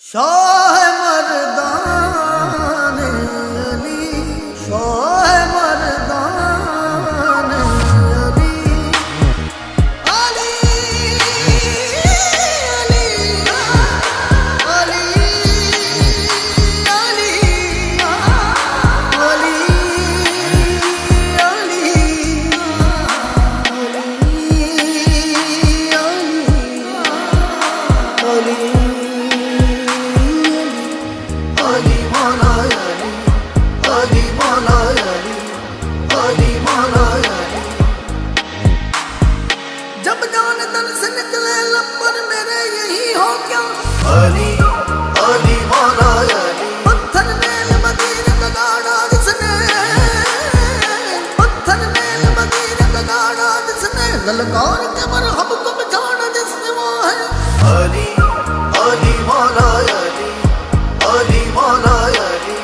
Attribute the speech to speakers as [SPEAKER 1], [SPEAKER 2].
[SPEAKER 1] Shah Mardan Ali, Shah Mardan Ali, Ali Ali Ali Ali Ali Ali Ali Ali Mala Ali, Ali Mala Ali, Ali Mala Ali। जब जान तन से निकले लब पर मेरे यही हो क्या Ali, Ali Mala Ali। पत्थर मेल मदीर का गाड़ा जिसने, पत्थर मेल मदीर का गाड़ा जिसने, ललकार के मरहब को बचाना जिसने वो है Ali, Ali Mala Ali, Ali Mala Ali।